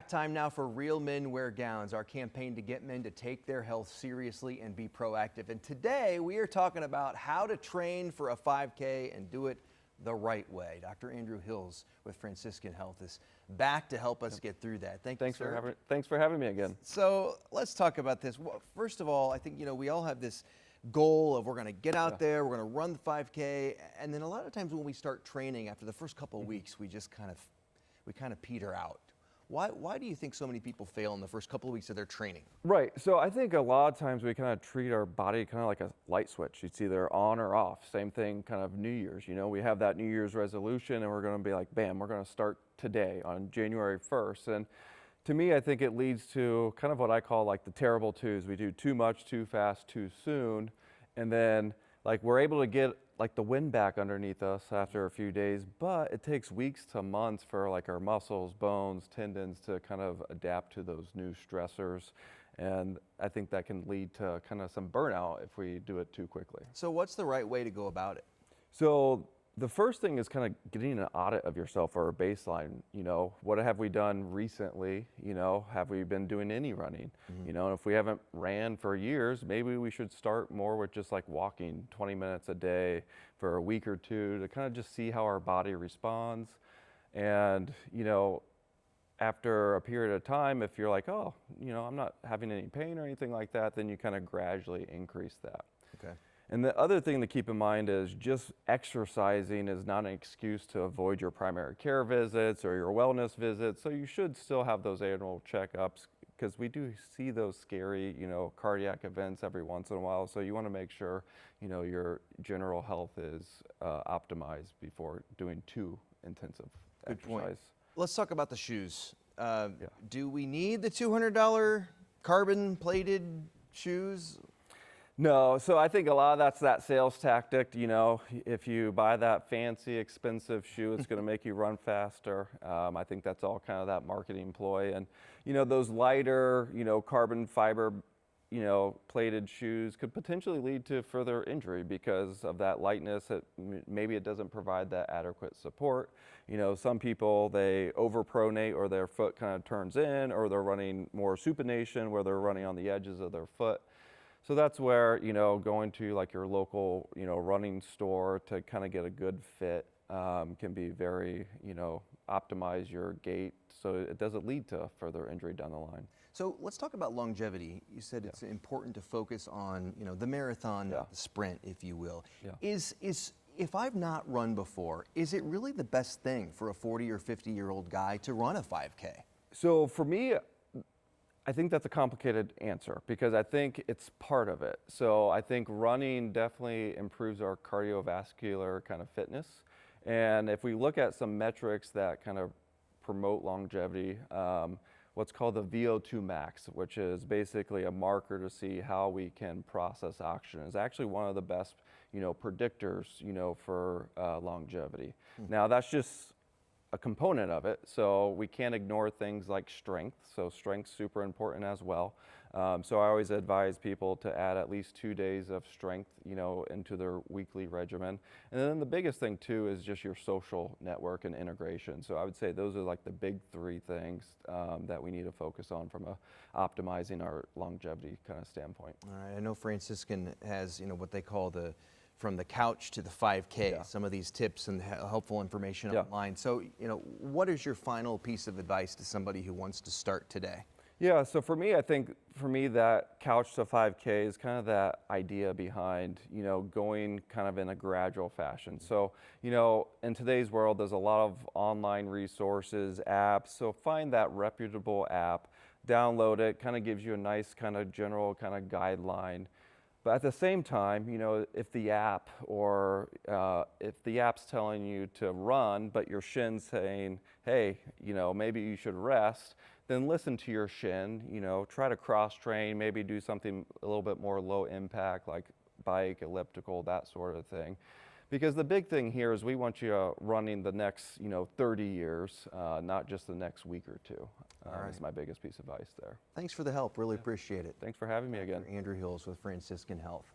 back. Time now for Real Men Wear Gowns, our campaign to get men to take their health seriously and be proactive. And today we are talking about how to train for a 5K and do it the right way. Dr. Andrew Hills with Franciscan Health is back to help us get through that. Thanks for having me again. So let's talk about this. Well, first of all, I think, we all have this goal of we're going to get out there, we're going to run the 5K, and then a lot of times when we start training after the first couple of weeks, we just kind of peter out. Why do you think so many people fail in the first couple of weeks of their training? Right. So I think a lot of times we kind of treat our body kind of like a light switch. It's either on or off. Same thing kind of New Year's. We have that New Year's resolution and we're going to be like, bam, we're going to start today on January 1st. And to me, I think it leads to kind of what I call like the terrible twos. We do too much, too fast, too soon. And then like we're able to get like the wind back underneath us after a few days, but it takes weeks to months for like our muscles, bones, tendons to kind of adapt to those new stressors. And I think that can lead to kind of some burnout if we do it too quickly. So what's the right way to go about it? So the first thing is kind of getting an audit of yourself or a baseline. What have we done recently? Have we been doing any running? And if we haven't ran for years, maybe we should start more with just like walking 20 minutes a day for a week or two to kind of just see how our body responds. And, after a period of time, if you're like, oh, I'm not having any pain or anything like that, then you kind of gradually increase that. Okay. And the other thing to keep in mind is just exercising is not an excuse to avoid your primary care visits or your wellness visits. So you should still have those annual checkups because we do see those scary, cardiac events every once in a while. So you want to make sure, your general health is optimized before doing too intensive exercise. Good point. Let's talk about the shoes. Do we need the $200 carbon-plated shoes? No, so I think a lot of that's that sales tactic. If you buy that fancy, expensive shoe, it's going to make you run faster. I think that's all kind of that marketing ploy. And, those lighter, carbon fiber, plated shoes could potentially lead to further injury because of that lightness. Maybe it doesn't provide that adequate support. Some people, they overpronate or their foot kind of turns in, or they're running more supination where they're running on the edges of their foot. So that's where, going to like your local, running store to kind of get a good fit can be very, optimize your gait so it doesn't lead to further injury down the line. So let's talk about longevity. You said it's important to focus on, the marathon, the sprint, if you will. If I've not run before, is it really the best thing for a 40 or 50-year-old guy to run a 5K? So for me, I think that's a complicated answer because I think it's part of it. So I think running definitely improves our cardiovascular kind of fitness. And if we look at some metrics that kind of promote longevity, what's called the VO2 max, which is basically a marker to see how we can process oxygen, is actually one of the best, predictors, for longevity. Now that's just a component of it, so we can't ignore things like strength. So strength's super important as well. So I always advise people to add at least 2 days of strength, into their weekly regimen. And then the biggest thing too is just your social network and integration. So I would say those are like the big three things that we need to focus on from optimizing our longevity kind of standpoint. All right, I know Franciscan has, what they call from the couch to the 5K, some of these tips and helpful information online. So, what is your final piece of advice to somebody who wants to start today? Yeah, so for me, I think that couch to 5K is kind of that idea behind, going kind of in a gradual fashion. So, in today's world, there's a lot of online resources, apps. So find that reputable app, download it, kind of gives you a nice kind of general kind of guideline. But at the same time, if the app's telling you to run, but your shin's saying, hey, maybe you should rest, then listen to your shin, try to cross-train, maybe do something a little bit more low impact, like bike, elliptical, that sort of thing. Because the big thing here is we want you running the next, 30 years, not just the next week or two. That's my biggest piece of advice there. Thanks for the help. Really appreciate it. Thanks for having me again. Andrew Hills with Franciscan Health.